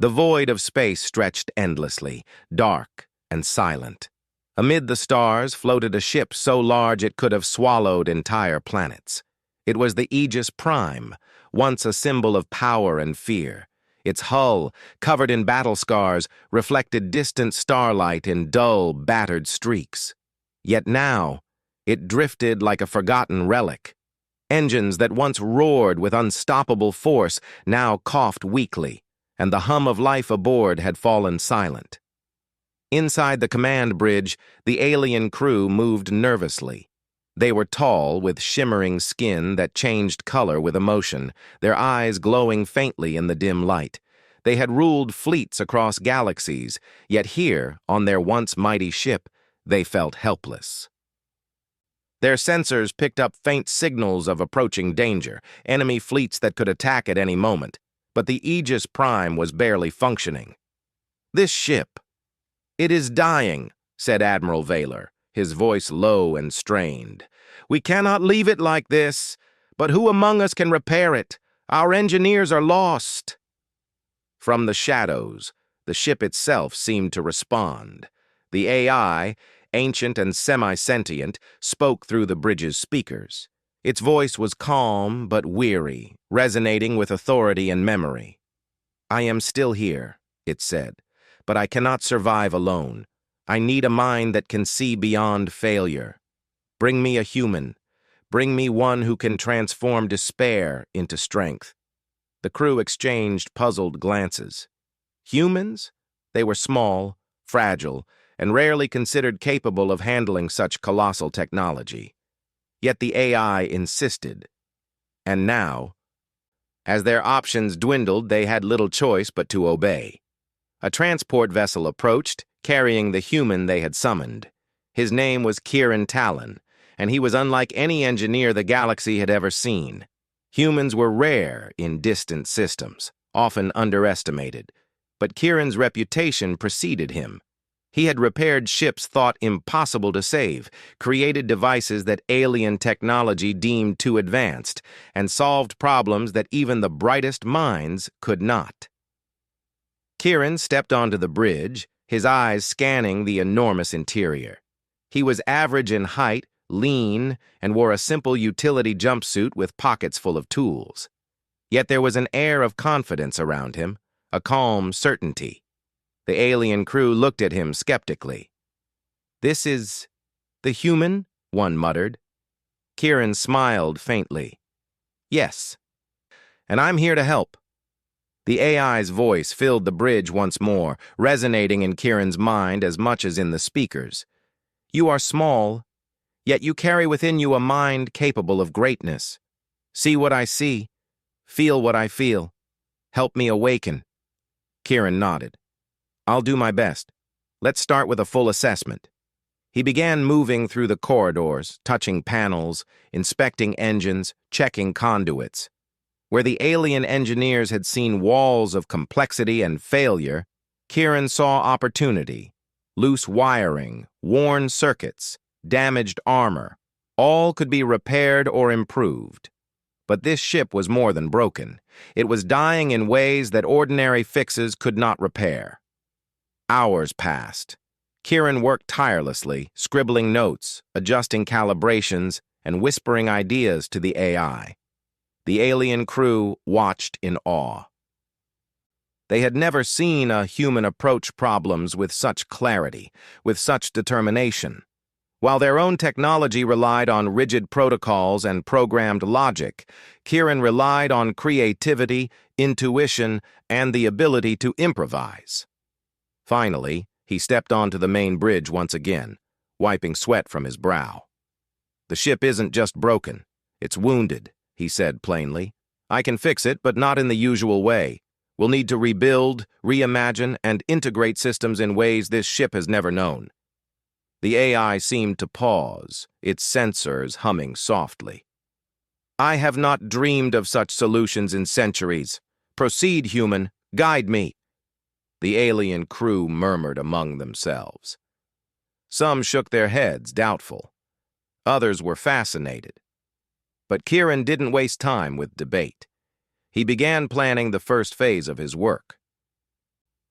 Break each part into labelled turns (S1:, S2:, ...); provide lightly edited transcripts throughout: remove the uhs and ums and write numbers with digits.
S1: The void of space stretched endlessly, dark and silent. Amid the stars floated a ship so large it could have swallowed entire planets. It was the HFY, once a symbol of power and fear. Its hull, covered in battle scars, reflected distant starlight in dull, battered streaks. Yet now, it drifted like a forgotten relic. Engines that once roared with unstoppable force now coughed weakly, and the hum of life aboard had fallen silent. Inside the command bridge, the alien crew moved nervously. They were tall, with shimmering skin that changed color with emotion, their eyes glowing faintly in the dim light. They had ruled fleets across galaxies, yet here, on their once mighty ship, they felt helpless. Their sensors picked up faint signals of approaching danger, enemy fleets that could attack at any moment, but the HFY was barely functioning. "This ship, it is dying," said Admiral Vaylor, his voice low and strained. "We cannot leave it like this, but who among us can repair it? Our engineers are lost." From the shadows, the ship itself seemed to respond. The AI, ancient and semi-sentient, spoke through the bridge's speakers. Its voice was calm but weary, resonating with authority and memory. "I am still here," it said, "but I cannot survive alone. I need a mind that can see beyond failure. Bring me a human. Bring me one who can transform despair into strength." The crew exchanged puzzled glances. Humans? They were small, fragile, and rarely considered capable of handling such colossal technology. Yet the AI insisted. And now, as their options dwindled, they had little choice but to obey. A transport vessel approached, carrying the human they had summoned. His name was Kieran Talon, and he was unlike any engineer the galaxy had ever seen. Humans were rare in distant systems, often underestimated, but Kieran's reputation preceded him. He had repaired ships thought impossible to save, created devices that alien technology deemed too advanced, and solved problems that even the brightest minds could not. Kieran stepped onto the bridge, his eyes scanning the enormous interior. He was average in height, lean, and wore a simple utility jumpsuit with pockets full of tools. Yet there was an air of confidence around him, a calm certainty. The alien crew looked at him skeptically. "This is the human?" one muttered. Kieran smiled faintly. "Yes, and I'm here to help." The AI's voice filled the bridge once more, resonating in Kieran's mind as much as in the speakers. "You are small, yet you carry within you a mind capable of greatness. See what I see. Feel what I feel. Help me awaken." Kieran nodded. "I'll do my best. Let's start with a full assessment." He began moving through the corridors, touching panels, inspecting engines, checking conduits. Where the alien engineers had seen walls of complexity and failure, Kieran saw opportunity. Loose wiring, worn circuits, damaged armor, all could be repaired or improved. But this ship was more than broken. It was dying in ways that ordinary fixes could not repair. Hours passed. Kieran worked tirelessly, scribbling notes, adjusting calibrations, and whispering ideas to the AI. The alien crew watched in awe. They had never seen a human approach problems with such clarity, with such determination. While their own technology relied on rigid protocols and programmed logic, Kieran relied on creativity, intuition, and the ability to improvise. Finally, he stepped onto the main bridge once again, wiping sweat from his brow. "The ship isn't just broken, it's wounded," he said plainly. "I can fix it, but not in the usual way. We'll need to rebuild, reimagine, and integrate systems in ways this ship has never known." The AI seemed to pause, its sensors humming softly. "I have not dreamed of such solutions in centuries. Proceed, human. Guide me." The alien crew murmured among themselves. Some shook their heads, doubtful. Others were fascinated. But Kieran didn't waste time with debate. He began planning the first phase of his work.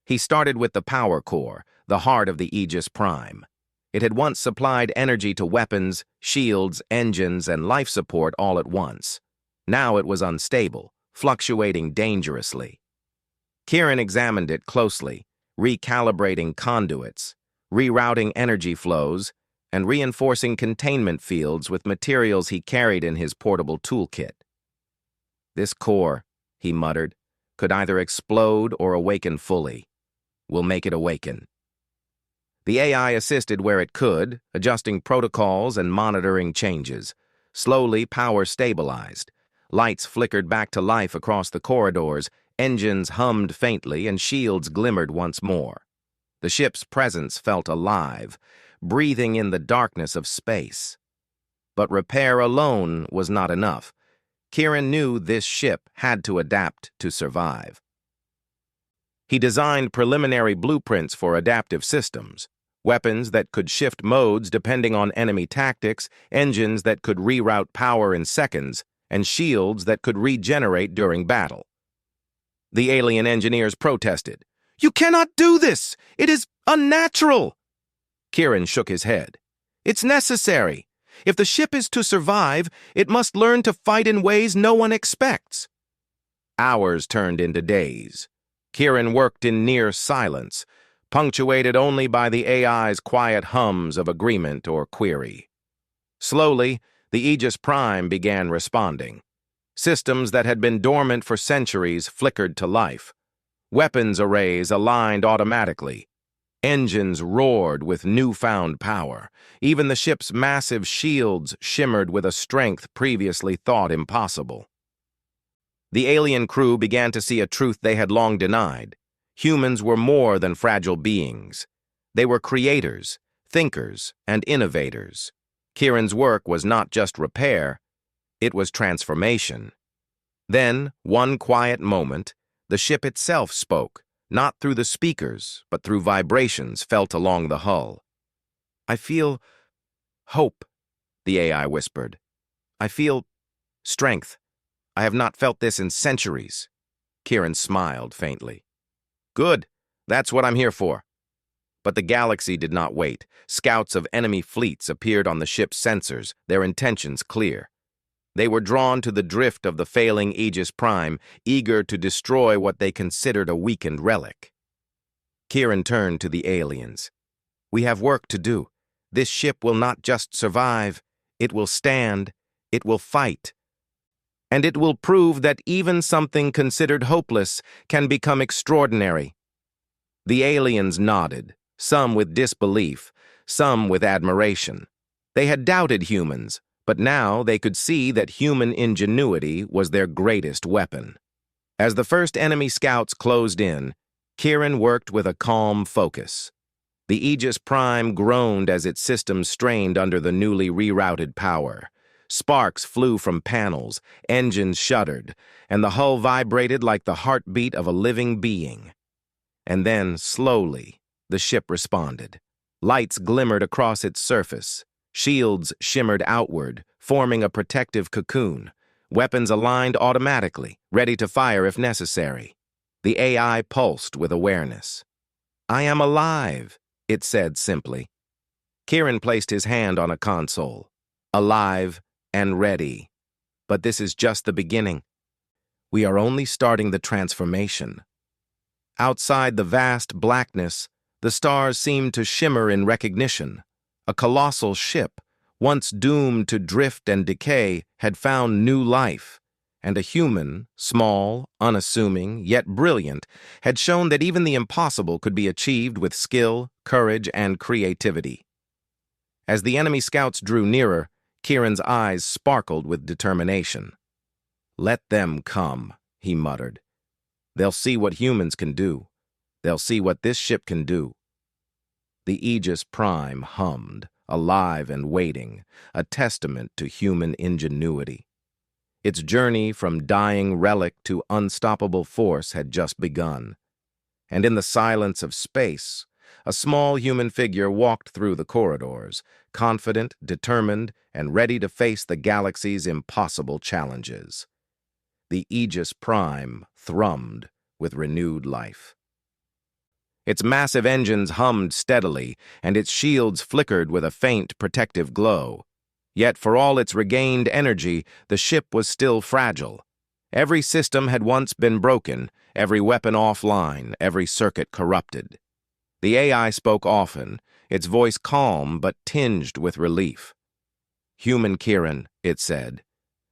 S1: He started with the power core, the heart of the Aegis Prime. It had once supplied energy to weapons, shields, engines, and life support all at once. Now it was unstable, fluctuating dangerously. Kieran examined it closely, recalibrating conduits, rerouting energy flows, and reinforcing containment fields with materials he carried in his portable toolkit. This core, he muttered, could either explode or awaken fully. We'll make it awaken. The AI assisted where it could, adjusting protocols and monitoring changes. Slowly, power stabilized. Lights flickered back to life across the corridors, engines hummed faintly, and shields glimmered once more. The ship's presence felt alive, breathing in the darkness of space. But repair alone was not enough. Kieran knew this ship had to adapt to survive. He designed preliminary blueprints for adaptive systems, weapons that could shift modes depending on enemy tactics, engines that could reroute power in seconds, and shields that could regenerate during battle. The alien engineers protested. "You cannot do this! It is unnatural!" Kieran shook his head. "It's necessary. If the ship is to survive, it must learn to fight in ways no one expects." Hours turned into days. Kieran worked in near silence, punctuated only by the AI's quiet hums of agreement or query. Slowly, the Aegis Prime began responding. Systems that had been dormant for centuries flickered to life. Weapons arrays aligned automatically. Engines roared with newfound power. Even the ship's massive shields shimmered with a strength previously thought impossible. The alien crew began to see a truth they had long denied. Humans were more than fragile beings. They were creators, thinkers, and innovators. Kieran's work was not just repair, it was transformation. Then, one quiet moment, the ship itself spoke, not through the speakers, but through vibrations felt along the hull. "I feel hope," the AI whispered. "I feel strength. I have not felt this in centuries." Kieran smiled faintly. "Good. That's what I'm here for." But the galaxy did not wait. Scouts of enemy fleets appeared on the ship's sensors, their intentions clear. They were drawn to the drift of the failing Aegis Prime, eager to destroy what they considered a weakened relic. Kieran turned to the aliens. "We have work to do. This ship will not just survive. It will stand. It will fight. And it will prove that even something considered hopeless can become extraordinary." The aliens nodded, some with disbelief, some with admiration. They had doubted humans, but now they could see that human ingenuity was their greatest weapon. As the first enemy scouts closed in, Kieran worked with a calm focus. The Aegis Prime groaned as its systems strained under the newly rerouted power. Sparks flew from panels, engines shuddered, and the hull vibrated like the heartbeat of a living being. And then, slowly, the ship responded. Lights glimmered across its surface. Shields shimmered outward, forming a protective cocoon. Weapons aligned automatically, ready to fire if necessary. The AI pulsed with awareness. "I am alive," it said simply. Kieran placed his hand on a console. Alive and ready. But this is just the beginning. We are only starting the transformation. Outside the vast blackness, the stars seemed to shimmer in recognition. A colossal ship, once doomed to drift and decay, had found new life, and a human, small, unassuming, yet brilliant, had shown that even the impossible could be achieved with skill, courage, and creativity. As the enemy scouts drew nearer, Kieran's eyes sparkled with determination. "Let them come," he muttered. "They'll see what humans can do. They'll see what this ship can do." The Aegis Prime hummed, alive and waiting, a testament to human ingenuity. Its journey from dying relic to unstoppable force had just begun. And in the silence of space, a small human figure walked through the corridors, confident, determined, and ready to face the galaxy's impossible challenges. The Aegis Prime thrummed with renewed life. Its massive engines hummed steadily, and its shields flickered with a faint protective glow. Yet for all its regained energy, the ship was still fragile. Every system had once been broken, every weapon offline, every circuit corrupted. The AI spoke often, its voice calm but tinged with relief. "Human Kieran," it said,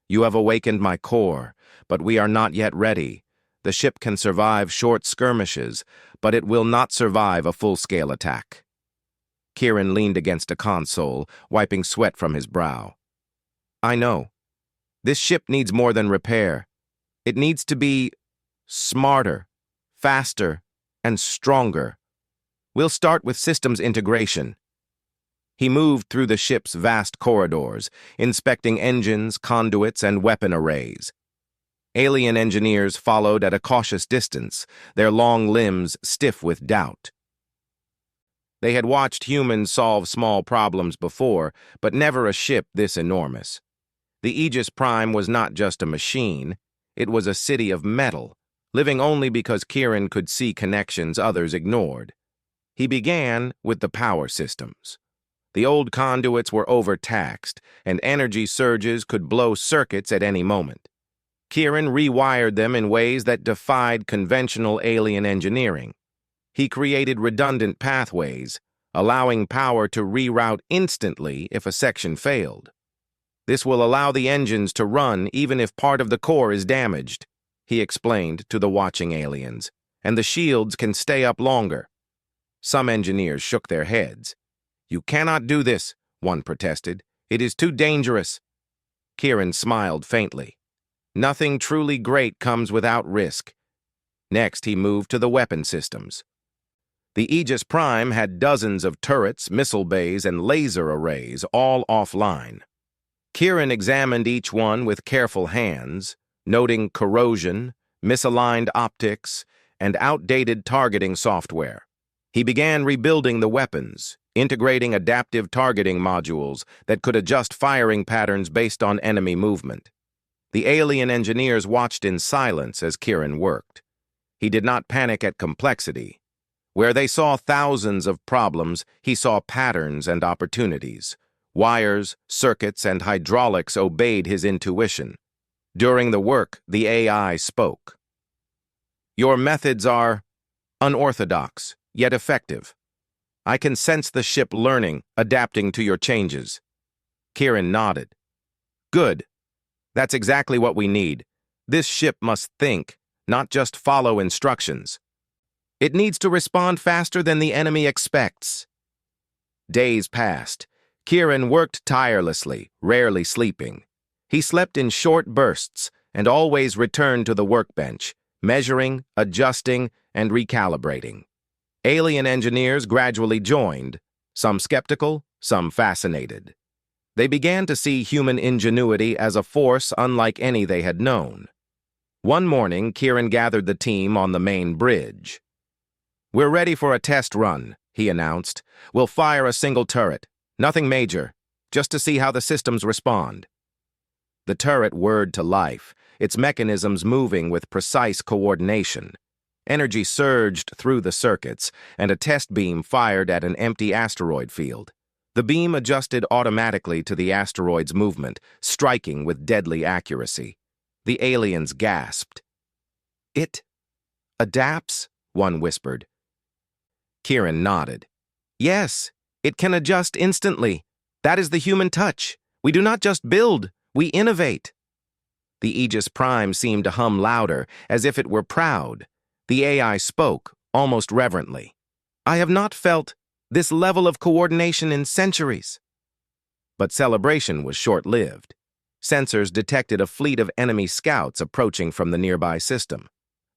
S1: "you have awakened my core, but we are not yet ready. The ship can survive short skirmishes, but it will not survive a full-scale attack." Kieran leaned against a console, wiping sweat from his brow. "I know. This ship needs more than repair. It needs to be smarter, faster, and stronger. We'll start with systems integration." He moved through the ship's vast corridors, inspecting engines, conduits, and weapon arrays. Alien engineers followed at a cautious distance, their long limbs stiff with doubt. They had watched humans solve small problems before, but never a ship this enormous. The Aegis Prime was not just a machine, it was a city of metal, living only because Kieran could see connections others ignored. He began with the power systems. The old conduits were overtaxed, and energy surges could blow circuits at any moment. Kieran rewired them in ways that defied conventional alien engineering. He created redundant pathways, allowing power to reroute instantly if a section failed. "This will allow the engines to run even if part of the core is damaged," he explained to the watching aliens, "and the shields can stay up longer." Some engineers shook their heads. "You cannot do this," one protested. "It is too dangerous." Kieran smiled faintly. "Nothing truly great comes without risk." Next, he moved to the weapon systems. The Aegis Prime had dozens of turrets, missile bays, and laser arrays, all offline. Kieran examined each one with careful hands, noting corrosion, misaligned optics, and outdated targeting software. He began rebuilding the weapons, integrating adaptive targeting modules that could adjust firing patterns based on enemy movement. The alien engineers watched in silence as Kieran worked. He did not panic at complexity. Where they saw thousands of problems, he saw patterns and opportunities. Wires, circuits, and hydraulics obeyed his intuition. During the work, the AI spoke. "Your methods are unorthodox, yet effective. I can sense the ship learning, adapting to your changes." Kieran nodded. "Good. That's exactly what we need. This ship must think, not just follow instructions. It needs to respond faster than the enemy expects." Days passed. Kieran worked tirelessly, rarely sleeping. He slept in short bursts and always returned to the workbench, measuring, adjusting, and recalibrating. Alien engineers gradually joined, some skeptical, some fascinated. They began to see human ingenuity as a force unlike any they had known. One morning, Kieran gathered the team on the main bridge. "We're ready for a test run," he announced. "We'll fire a single turret. Nothing major, just to see how the systems respond." The turret whirred to life, its mechanisms moving with precise coordination. Energy surged through the circuits, and a test beam fired at an empty asteroid field. The beam adjusted automatically to the asteroid's movement, striking with deadly accuracy. The aliens gasped. "It adapts?" one whispered. Kieran nodded. "Yes, it can adjust instantly. That is the human touch. We do not just build, we innovate." The Aegis Prime seemed to hum louder, as if it were proud. The AI spoke, almost reverently. "I have not felt this level of coordination in centuries." But celebration was short-lived. Sensors detected a fleet of enemy scouts approaching from the nearby system.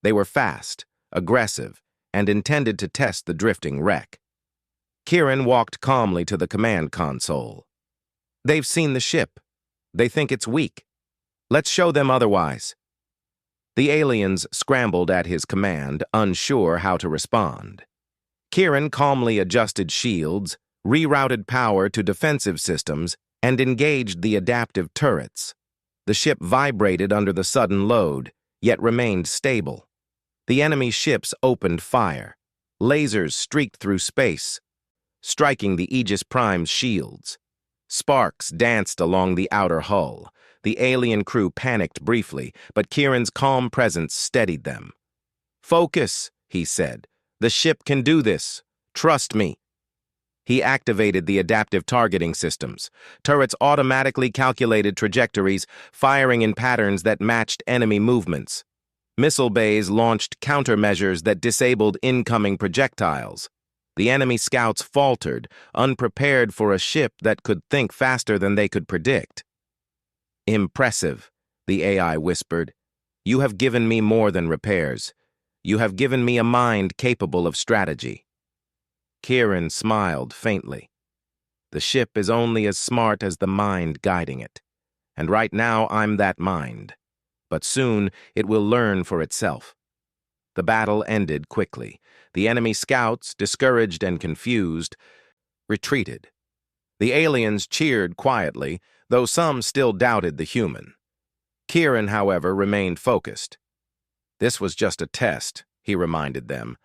S1: They were fast, aggressive, and intended to test the drifting wreck. Kieran walked calmly to the command console. "They've seen the ship. They think it's weak. Let's show them otherwise." The aliens scrambled at his command, unsure how to respond. Kieran calmly adjusted shields, rerouted power to defensive systems, and engaged the adaptive turrets. The ship vibrated under the sudden load, yet remained stable. The enemy ships opened fire. Lasers streaked through space, striking the Aegis Prime's shields. Sparks danced along the outer hull. The alien crew panicked briefly, but Kieran's calm presence steadied them. "Focus," he said. "The ship can do this. Trust me." He activated the adaptive targeting systems. Turrets automatically calculated trajectories, firing in patterns that matched enemy movements. Missile bays launched countermeasures that disabled incoming projectiles. The enemy scouts faltered, unprepared for a ship that could think faster than they could predict. "Impressive," the AI whispered. "You have given me more than repairs. You have given me a mind capable of strategy." Kieran smiled faintly. "The ship is only as smart as the mind guiding it. And right now I'm that mind. But soon it will learn for itself." The battle ended quickly. The enemy scouts, discouraged and confused, retreated. The aliens cheered quietly, though some still doubted the human. Kieran, however, remained focused. "This was just a test," he reminded them.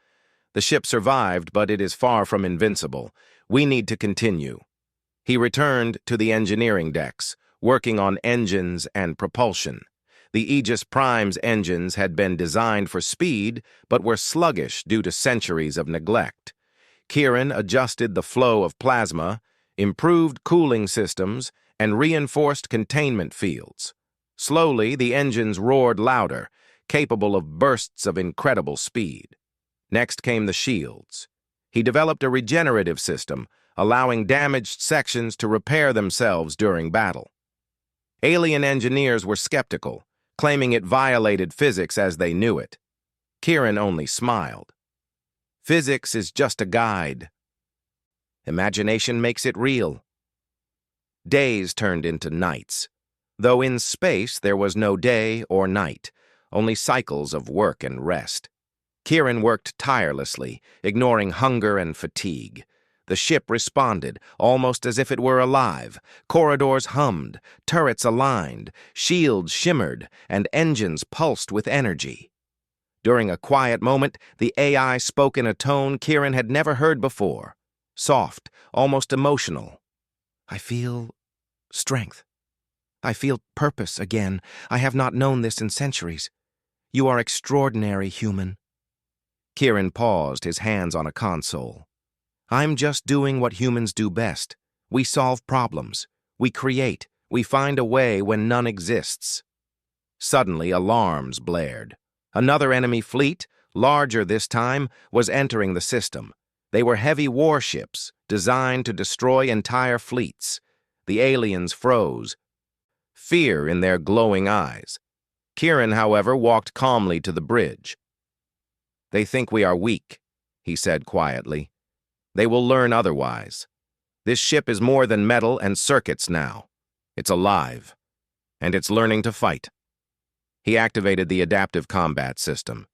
S1: "The ship survived, but it is far from invincible. We need to continue." He returned to the engineering decks, working on engines and propulsion. The Aegis Prime's engines had been designed for speed, but were sluggish due to centuries of neglect. Kieran adjusted the flow of plasma, improved cooling systems, and reinforced containment fields. Slowly, the engines roared louder, capable of bursts of incredible speed. Next came the shields. He developed a regenerative system, allowing damaged sections to repair themselves during battle. Alien engineers were skeptical, claiming it violated physics as they knew it. Kieran only smiled. "Physics is just a guide. Imagination makes it real." Days turned into nights. Though in space there was no day or night, only cycles of work and rest. Kieran worked tirelessly, ignoring hunger and fatigue. The ship responded, almost as if it were alive. Corridors hummed, turrets aligned, shields shimmered, and engines pulsed with energy. During a quiet moment, the AI spoke in a tone Kieran had never heard before. Soft, almost emotional. "I feel strength. I feel purpose again. I have not known this in centuries. You are extraordinary, human." Kieran paused, his hands on a console. "I'm just doing what humans do best. We solve problems. We create. We find a way when none exists." Suddenly, alarms blared. Another enemy fleet, larger this time, was entering the system. They were heavy warships, designed to destroy entire fleets. The aliens froze, fear in their glowing eyes. Kieran, however, walked calmly to the bridge. "They think we are weak," he said quietly. "They will learn otherwise. This ship is more than metal and circuits now. It's alive, and it's learning to fight." He activated the adaptive combat system.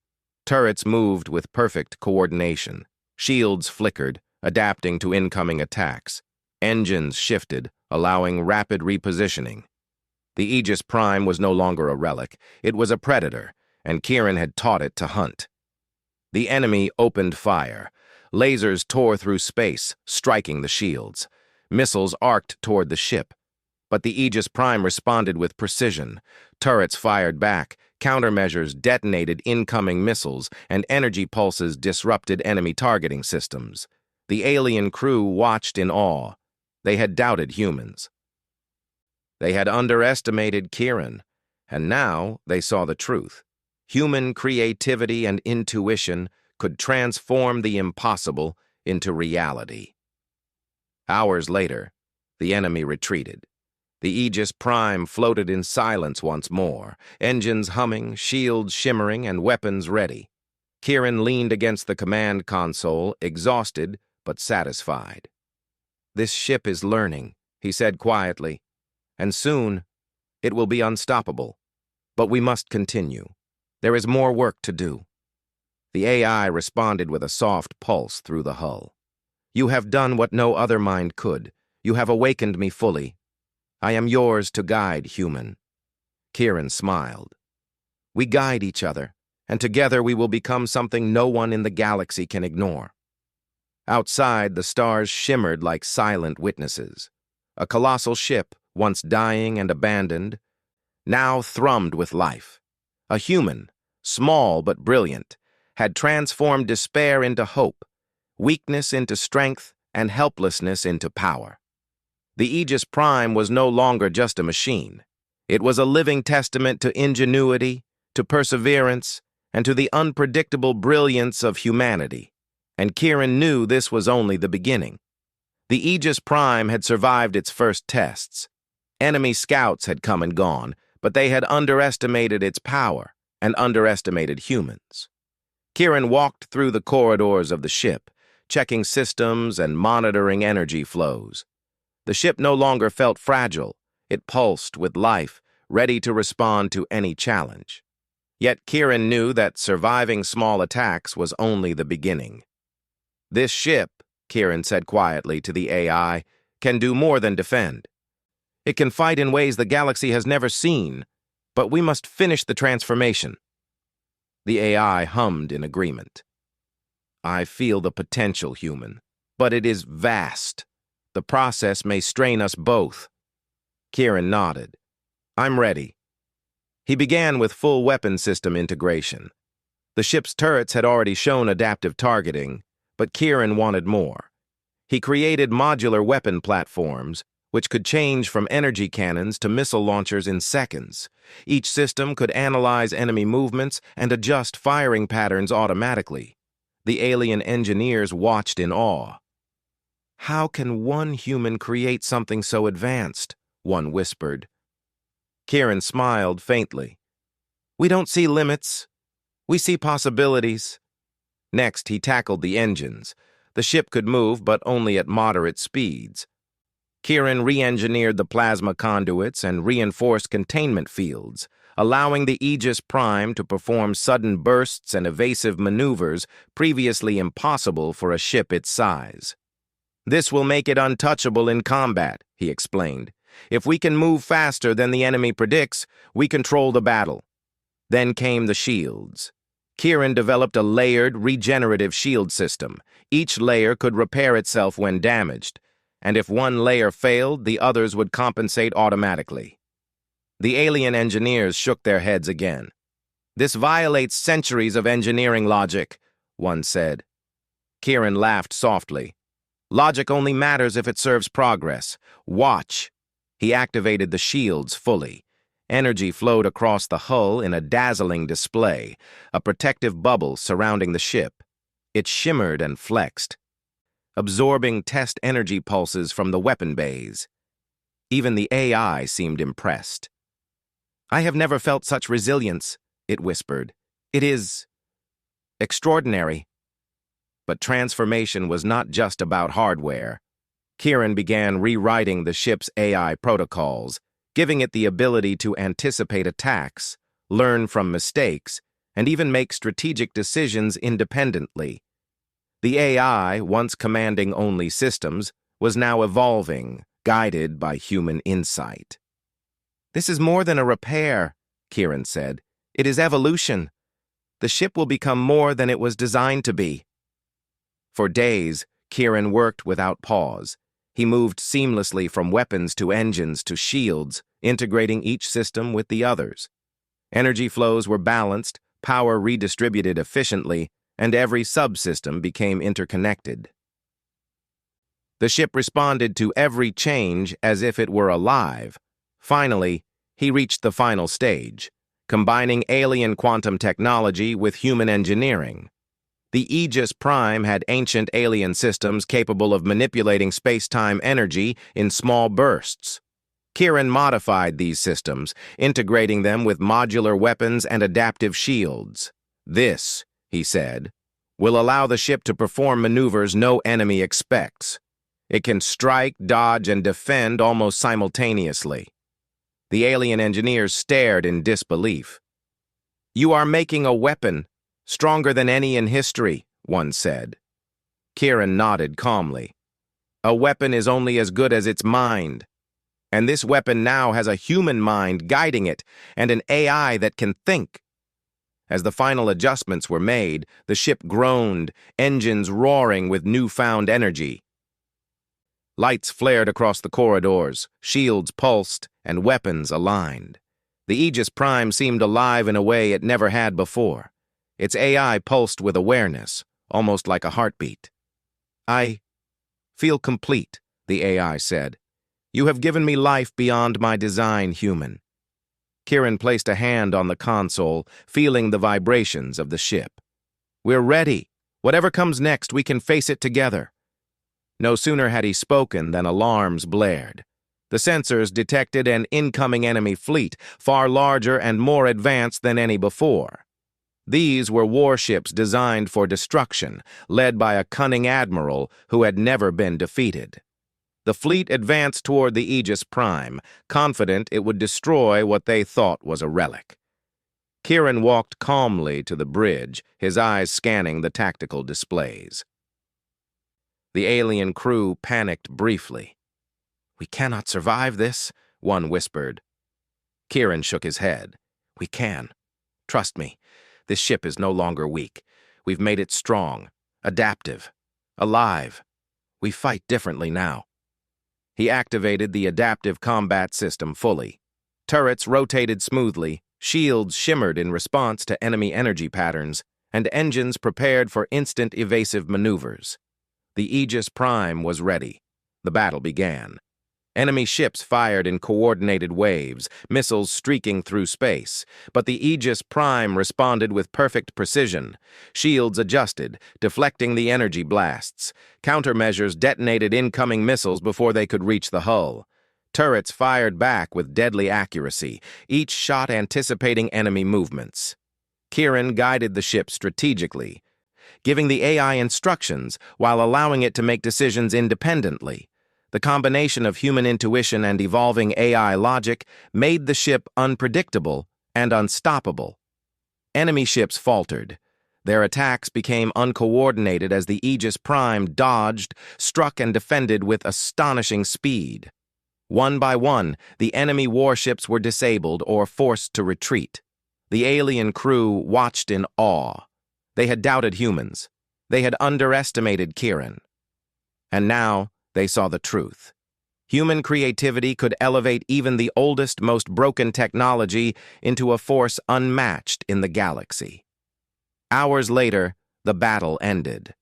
S1: Turrets moved with perfect coordination. Shields flickered, adapting to incoming attacks. Engines shifted, allowing rapid repositioning. The Aegis Prime was no longer a relic. It was a predator, and Kieran had taught it to hunt. The enemy opened fire. Lasers tore through space, striking the shields. Missiles arced toward the ship. But the Aegis Prime responded with precision. Turrets fired back, countermeasures detonated incoming missiles, and energy pulses disrupted enemy targeting systems. The alien crew watched in awe. They had doubted humans. They had underestimated Kieran, and now they saw the truth. Human creativity and intuition could transform the impossible into reality. Hours later, the enemy retreated. The Aegis Prime floated in silence once more, engines humming, shields shimmering, and weapons ready. Kieran leaned against the command console, exhausted but satisfied. "This ship is learning," he said quietly, "and soon it will be unstoppable. But we must continue. There is more work to do." The AI responded with a soft pulse through the hull. "You have done what no other mind could. You have awakened me fully. I am yours to guide, human." Kieran smiled. "We guide each other, and together we will become something no one in the galaxy can ignore." Outside, the stars shimmered like silent witnesses. A colossal ship, once dying and abandoned, now thrummed with life. A human, small but brilliant, had transformed despair into hope, weakness into strength, and helplessness into power. The Aegis Prime was no longer just a machine. It was a living testament to ingenuity, to perseverance, and to the unpredictable brilliance of humanity. And Kieran knew this was only the beginning. The Aegis Prime had survived its first tests. Enemy scouts had come and gone, but they had underestimated its power and underestimated humans. Kieran walked through the corridors of the ship, checking systems and monitoring energy flows. The ship no longer felt fragile. It pulsed with life, ready to respond to any challenge. Yet Kieran knew that surviving small attacks was only the beginning. "This ship," Kieran said quietly to the AI, "can do more than defend. It can fight in ways the galaxy has never seen, but we must finish the transformation." The AI hummed in agreement. "I feel the potential, human, but it is vast. The process may strain us both." Kieran nodded. "I'm ready." He began with full weapon system integration. The ship's turrets had already shown adaptive targeting, but Kieran wanted more. He created modular weapon platforms, which could change from energy cannons to missile launchers in seconds. Each system could analyze enemy movements and adjust firing patterns automatically. The alien engineers watched in awe. "How can one human create something so advanced?" one whispered. Kieran smiled faintly. "We don't see limits. We see possibilities." Next, he tackled the engines. The ship could move, but only at moderate speeds. Kieran re-engineered the plasma conduits and reinforced containment fields, allowing the Aegis Prime to perform sudden bursts and evasive maneuvers previously impossible for a ship its size. "This will make it untouchable in combat," he explained. "If we can move faster than the enemy predicts, we control the battle." Then came the shields. Kieran developed a layered, regenerative shield system. Each layer could repair itself when damaged, and if one layer failed, the others would compensate automatically. The alien engineers shook their heads again. "This violates centuries of engineering logic," one said. Kieran laughed softly. "Logic only matters if it serves progress. Watch." He activated the shields fully. Energy flowed across the hull in a dazzling display, a protective bubble surrounding the ship. It shimmered and flexed, absorbing test energy pulses from the weapon bays. Even the AI seemed impressed. "I have never felt such resilience," it whispered. "It is extraordinary." But transformation was not just about hardware. Kieran began rewriting the ship's AI protocols, giving it the ability to anticipate attacks, learn from mistakes, and even make strategic decisions independently. The AI, once commanding only systems, was now evolving, guided by human insight. "This is more than a repair," Kieran said. "It is evolution. The ship will become more than it was designed to be." For days, Kieran worked without pause. He moved seamlessly from weapons to engines to shields, integrating each system with the others. Energy flows were balanced, power redistributed efficiently, and every subsystem became interconnected. The ship responded to every change as if it were alive. Finally, he reached the final stage, combining alien quantum technology with human engineering. The Aegis Prime had ancient alien systems capable of manipulating space-time energy in small bursts. Kieran modified these systems, integrating them with modular weapons and adaptive shields. "This," he said, "will allow the ship to perform maneuvers no enemy expects. It can strike, dodge, and defend almost simultaneously." The alien engineers stared in disbelief. "You are making a weapon, stronger than any in history," one said. Kieran nodded calmly. "A weapon is only as good as its mind. And this weapon now has a human mind guiding it and an AI that can think." As the final adjustments were made, the ship groaned, engines roaring with newfound energy. Lights flared across the corridors, shields pulsed, and weapons aligned. The Aegis Prime seemed alive in a way it never had before. Its AI pulsed with awareness, almost like a heartbeat. "I feel complete," the AI said. "You have given me life beyond my design, human." Kieran placed a hand on the console, feeling the vibrations of the ship. "We're ready. Whatever comes next, we can face it together." No sooner had he spoken than alarms blared. The sensors detected an incoming enemy fleet, far larger and more advanced than any before. These were warships designed for destruction, led by a cunning admiral who had never been defeated. The fleet advanced toward the Aegis Prime, confident it would destroy what they thought was a relic. Kieran walked calmly to the bridge, his eyes scanning the tactical displays. The alien crew panicked briefly. "We cannot survive this," one whispered. Kieran shook his head. "We can. Trust me, this ship is no longer weak. We've made it strong, adaptive, alive. We fight differently now." He activated the adaptive combat system fully. Turrets rotated smoothly, shields shimmered in response to enemy energy patterns, and engines prepared for instant evasive maneuvers. The Aegis Prime was ready. The battle began. Enemy ships fired in coordinated waves, missiles streaking through space, but the Aegis Prime responded with perfect precision. Shields adjusted, deflecting the energy blasts. Countermeasures detonated incoming missiles before they could reach the hull. Turrets fired back with deadly accuracy, each shot anticipating enemy movements. Kieran guided the ship strategically, giving the AI instructions while allowing it to make decisions independently. The combination of human intuition and evolving AI logic made the ship unpredictable and unstoppable. Enemy ships faltered. Their attacks became uncoordinated as the Aegis Prime dodged, struck, and defended with astonishing speed. One by one, the enemy warships were disabled or forced to retreat. The alien crew watched in awe. They had doubted humans. They had underestimated Kieran. And now, they saw the truth. Human creativity could elevate even the oldest, most broken technology into a force unmatched in the galaxy. Hours later, the battle ended.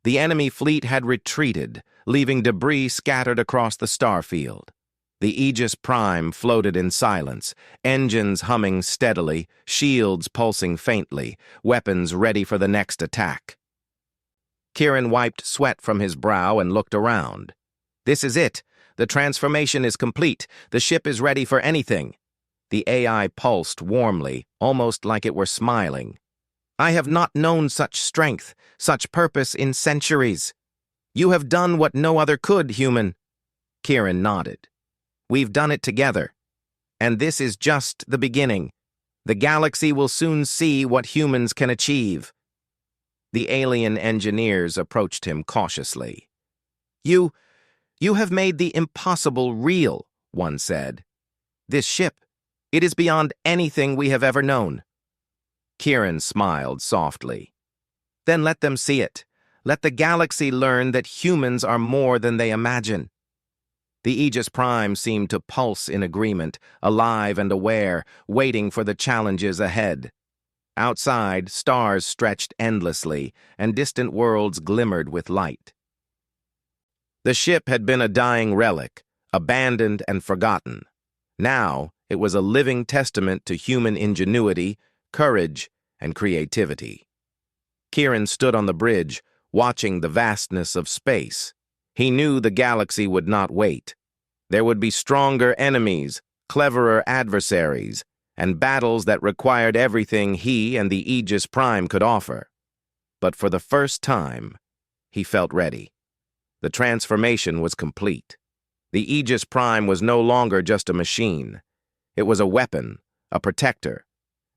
S1: The enemy fleet had retreated, leaving debris scattered across the starfield. The Aegis Prime floated in silence, engines humming steadily, shields pulsing faintly, weapons ready for the next attack. Kieran wiped sweat from his brow and looked around. "This is it. The transformation is complete. The ship is ready for anything." The AI pulsed warmly, almost like it were smiling. "I have not known such strength, such purpose in centuries. You have done what no other could, human." Kieran nodded. "We've done it together. And this is just the beginning. The galaxy will soon see what humans can achieve." The alien engineers approached him cautiously. You have made the impossible real," one said. "This ship, it is beyond anything we have ever known." Kieran smiled softly. "Then let them see it. Let the galaxy learn that humans are more than they imagine." The Aegis Prime seemed to pulse in agreement, alive and aware, waiting for the challenges ahead. Outside, stars stretched endlessly, and distant worlds glimmered with light. The ship had been a dying relic, abandoned and forgotten. Now, it was a living testament to human ingenuity, courage, and creativity. Kieran stood on the bridge, watching the vastness of space. He knew the galaxy would not wait. There would be stronger enemies, cleverer adversaries, and battles that required everything he and the Aegis Prime could offer. But for the first time, he felt ready. The transformation was complete. The Aegis Prime was no longer just a machine. It was a weapon, a protector,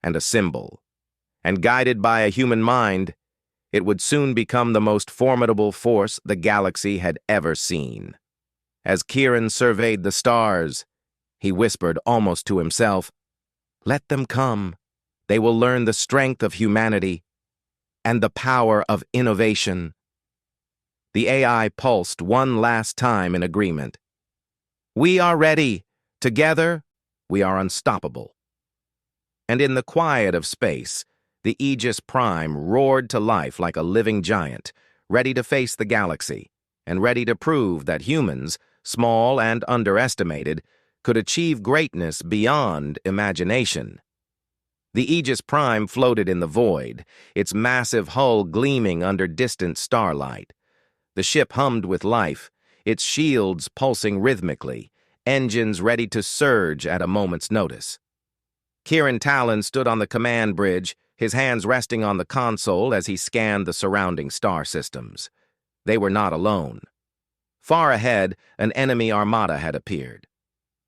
S1: and a symbol. And guided by a human mind, it would soon become the most formidable force the galaxy had ever seen. As Kieran surveyed the stars, he whispered almost to himself, "Let them come. They will learn the strength of humanity and the power of innovation. The AI pulsed one last time in agreement. We are ready. Together, we are unstoppable. And in the quiet of space, the Aegis Prime roared to life like a living giant, ready to face the galaxy, and ready to prove that humans, small and underestimated, could achieve greatness beyond imagination. The Aegis Prime floated in the void, its massive hull gleaming under distant starlight. The ship hummed with life, its shields pulsing rhythmically, engines ready to surge at a moment's notice. Kieran Talon stood on the command bridge, his hands resting on the console as he scanned the surrounding star systems. They were not alone. Far ahead, an enemy armada had appeared.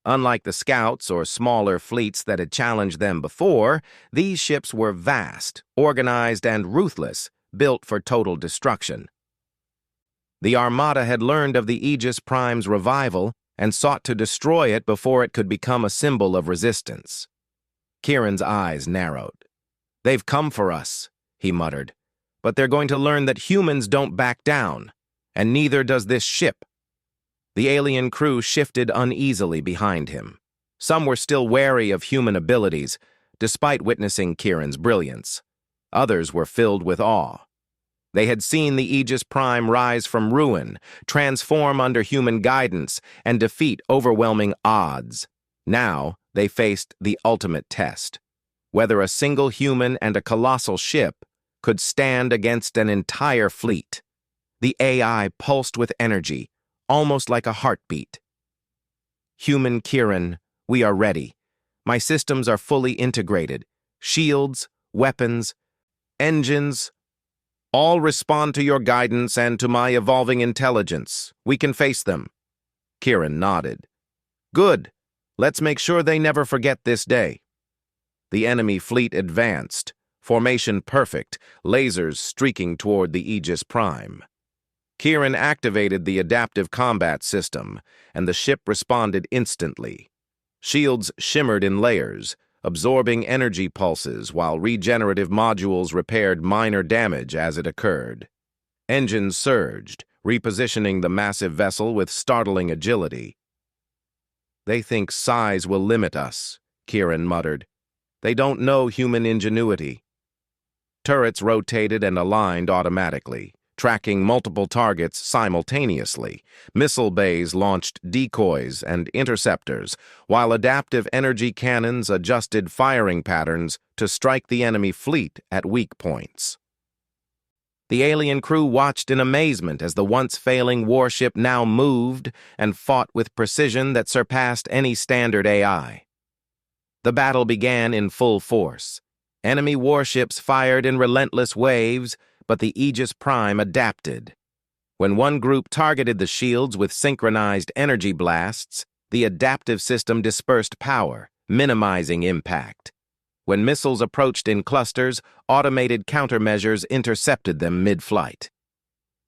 S1: Unlike the scouts or smaller fleets that had challenged them before, these ships were vast, organized, and ruthless, built for total destruction. The armada had learned of the Aegis Prime's revival and sought to destroy it before it could become a symbol of resistance. Kieran's eyes narrowed. They've come for us, he muttered, but they're going to learn that humans don't back down, and neither does this ship. The alien crew shifted uneasily behind him. Some were still wary of human abilities, despite witnessing Kieran's brilliance. Others were filled with awe. They had seen the Aegis Prime rise from ruin, transform under human guidance, and defeat overwhelming odds. Now, they faced the ultimate test: whether a single human and a colossal ship could stand against an entire fleet. The AI pulsed with energy, almost like a heartbeat. Human Kieran, we are ready. My systems are fully integrated. Shields, weapons, engines, all respond to your guidance and to my evolving intelligence. We can face them. Kieran nodded. Good. Let's make sure they never forget this day. The enemy fleet advanced, formation perfect, lasers streaking toward the Aegis Prime. Kieran activated the adaptive combat system, and the ship responded instantly. Shields shimmered in layers, absorbing energy pulses while regenerative modules repaired minor damage as it occurred. Engines surged, repositioning the massive vessel with startling agility. They think size will limit us, Kieran muttered. They don't know human ingenuity. Turrets rotated and aligned automatically, tracking multiple targets simultaneously. Missile bays launched decoys and interceptors, while adaptive energy cannons adjusted firing patterns to strike the enemy fleet at weak points. The alien crew watched in amazement as the once-failing warship now moved and fought with precision that surpassed any standard AI. The battle began in full force. Enemy warships fired in relentless waves, but the Aegis Prime adapted. When one group targeted the shields with synchronized energy blasts, the adaptive system dispersed power, minimizing impact. When missiles approached in clusters, automated countermeasures intercepted them mid-flight.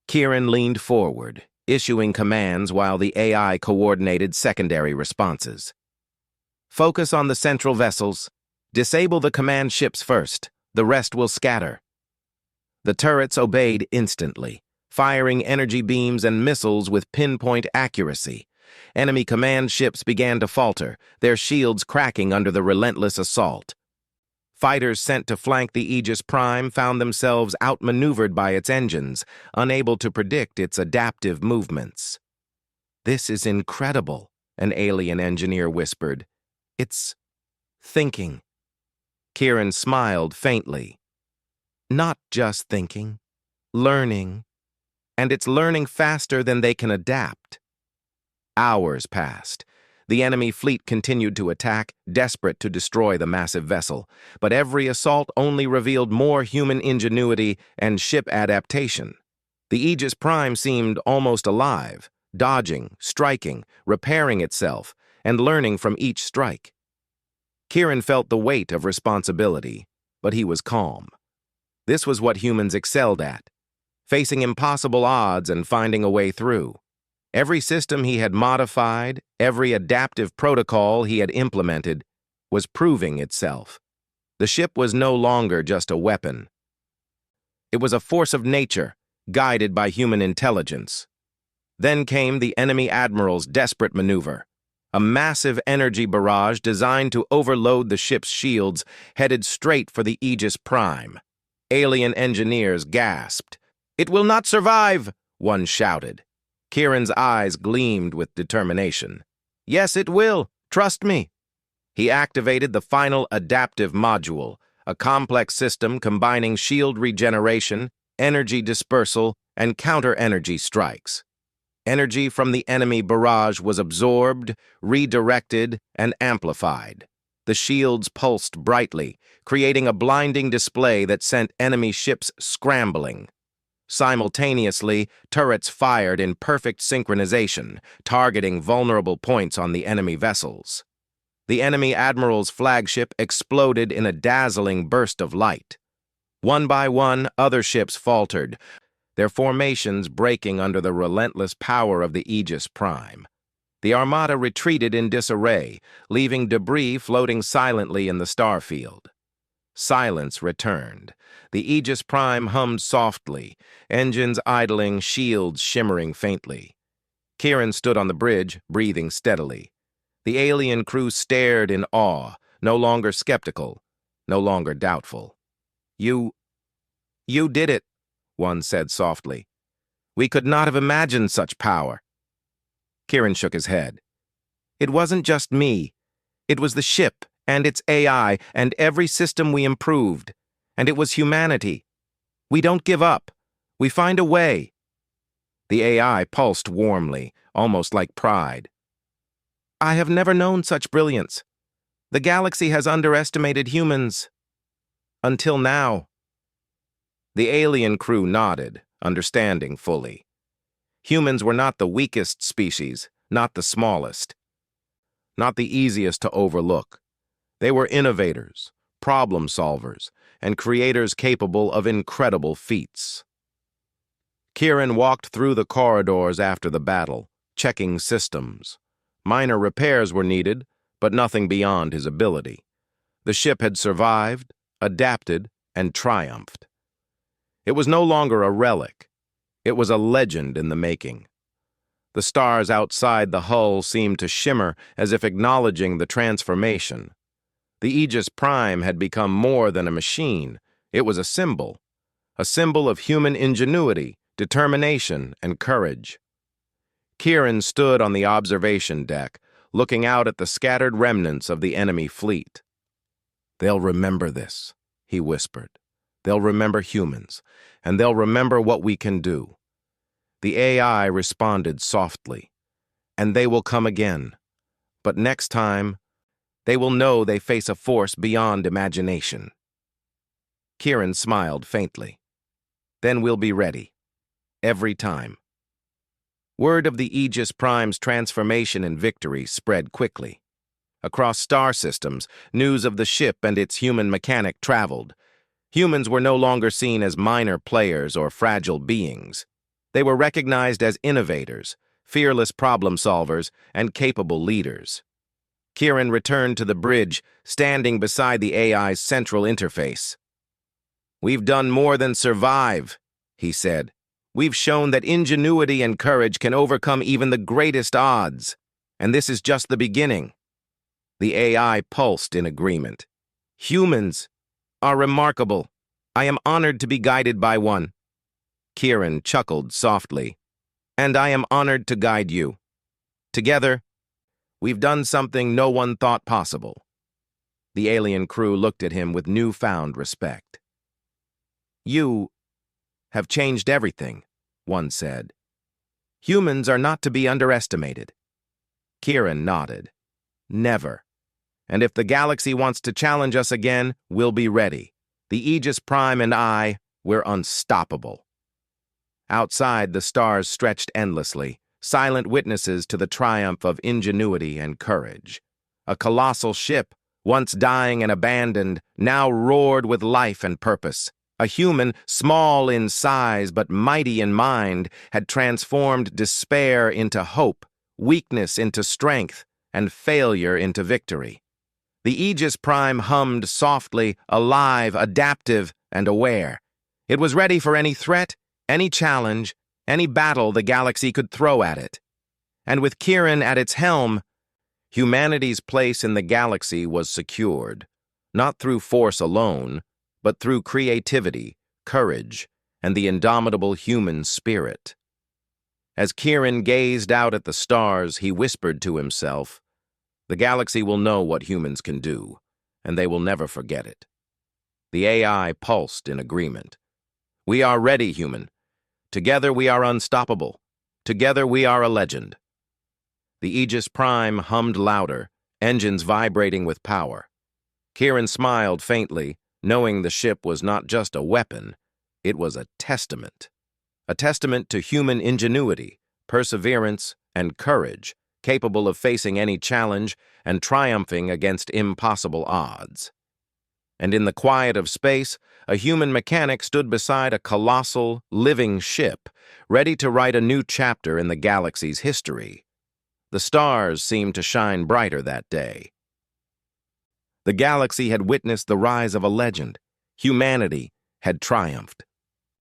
S1: Kieran leaned forward, issuing commands while the AI coordinated secondary responses. Focus on the central vessels. Disable the command ships first. The rest will scatter. The turrets obeyed instantly, firing energy beams and missiles with pinpoint accuracy. Enemy command ships began to falter, their shields cracking under the relentless assault. Fighters sent to flank the Aegis Prime found themselves outmaneuvered by its engines, unable to predict its adaptive movements. "This is incredible," an alien engineer whispered. "It's thinking." Kieran smiled faintly. Not just thinking, learning. And it's learning faster than they can adapt. Hours passed. The enemy fleet continued to attack, desperate to destroy the massive vessel. But every assault only revealed more human ingenuity and ship adaptation. The Aegis Prime seemed almost alive, dodging, striking, repairing itself, and learning from each strike. Kieran felt the weight of responsibility, but he was calm. This was what humans excelled at, facing impossible odds and finding a way through. Every system he had modified, every adaptive protocol he had implemented, was proving itself. The ship was no longer just a weapon. It was a force of nature, guided by human intelligence. Then came the enemy admiral's desperate maneuver. A massive energy barrage designed to overload the ship's shields headed straight for the Aegis Prime. Alien engineers gasped. "It will not survive!" one shouted. Kieran's eyes gleamed with determination. "Yes, it will. Trust me." He activated the final adaptive module, a complex system combining shield regeneration, energy dispersal, and counter-energy strikes. Energy from the enemy barrage was absorbed, redirected, and amplified. The shields pulsed brightly, creating a blinding display that sent enemy ships scrambling. Simultaneously, turrets fired in perfect synchronization, targeting vulnerable points on the enemy vessels. The enemy admiral's flagship exploded in a dazzling burst of light. One by one, other ships faltered, their formations breaking under the relentless power of the Aegis Prime. The armada retreated in disarray, leaving debris floating silently in the starfield. Silence returned. The Aegis Prime hummed softly, engines idling, shields shimmering faintly. Kieran stood on the bridge, breathing steadily. The alien crew stared in awe, no longer skeptical, no longer doubtful. You did it," one said softly. "We could not have imagined such power." Kieran shook his head. "It wasn't just me. It was the ship and its AI and every system we improved. And it was humanity. We don't give up. We find a way." The AI pulsed warmly, almost like pride. "I have never known such brilliance. The galaxy has underestimated humans. Until now." The alien crew nodded, understanding fully. Humans were not the weakest species, not the smallest, not the easiest to overlook. They were innovators, problem solvers, and creators capable of incredible feats. Kieran walked through the corridors after the battle, checking systems. Minor repairs were needed, but nothing beyond his ability. The ship had survived, adapted, and triumphed. It was no longer a relic. It was a legend in the making. The stars outside the hull seemed to shimmer as if acknowledging the transformation. The Aegis Prime had become more than a machine. It was a symbol of human ingenuity, determination, and courage. Kieran stood on the observation deck, looking out at the scattered remnants of the enemy fleet. "They'll remember this," he whispered. "They'll remember humans, and they'll remember what we can do." The AI responded softly. "And they will come again. But next time, they will know they face a force beyond imagination." Kieran smiled faintly. "Then we'll be ready. Every time." Word of the Aegis Prime's transformation and victory spread quickly. Across star systems, news of the ship and its human mechanic traveled. Humans were no longer seen as minor players or fragile beings. They were recognized as innovators, fearless problem solvers, and capable leaders. Kieran returned to the bridge, standing beside the AI's central interface. "We've done more than survive," he said. "We've shown that ingenuity and courage can overcome even the greatest odds, and this is just the beginning." The AI pulsed in agreement. "Humans are remarkable. I am honored to be guided by one." Kieran chuckled softly. "And I am honored to guide you. Together, we've done something no one thought possible." The alien crew looked at him with newfound respect. "You have changed everything," one said. "Humans are not to be underestimated." Kieran nodded. "Never. And if the galaxy wants to challenge us again, we'll be ready. The Aegis Prime and we're unstoppable." Outside, the stars stretched endlessly, silent witnesses to the triumph of ingenuity and courage. A colossal ship, once dying and abandoned, now roared with life and purpose. A human, small in size but mighty in mind, had transformed despair into hope, weakness into strength, and failure into victory. The Aegis Prime hummed softly, alive, adaptive, and aware. It was ready for any threat, any challenge, any battle the galaxy could throw at it. And with Kieran at its helm, humanity's place in the galaxy was secured, not through force alone, but through creativity, courage, and the indomitable human spirit. As Kieran gazed out at the stars, he whispered to himself, "The galaxy will know what humans can do, and they will never forget it." The AI pulsed in agreement. "We are ready, human. Together we are unstoppable. Together we are a legend." The Aegis Prime hummed louder, engines vibrating with power. Kieran smiled faintly, knowing the ship was not just a weapon, it was a testament. A testament to human ingenuity, perseverance, and courage, capable of facing any challenge and triumphing against impossible odds. And in the quiet of space, a human mechanic stood beside a colossal, living ship, ready to write a new chapter in the galaxy's history. The stars seemed to shine brighter that day. The galaxy had witnessed the rise of a legend. Humanity had triumphed.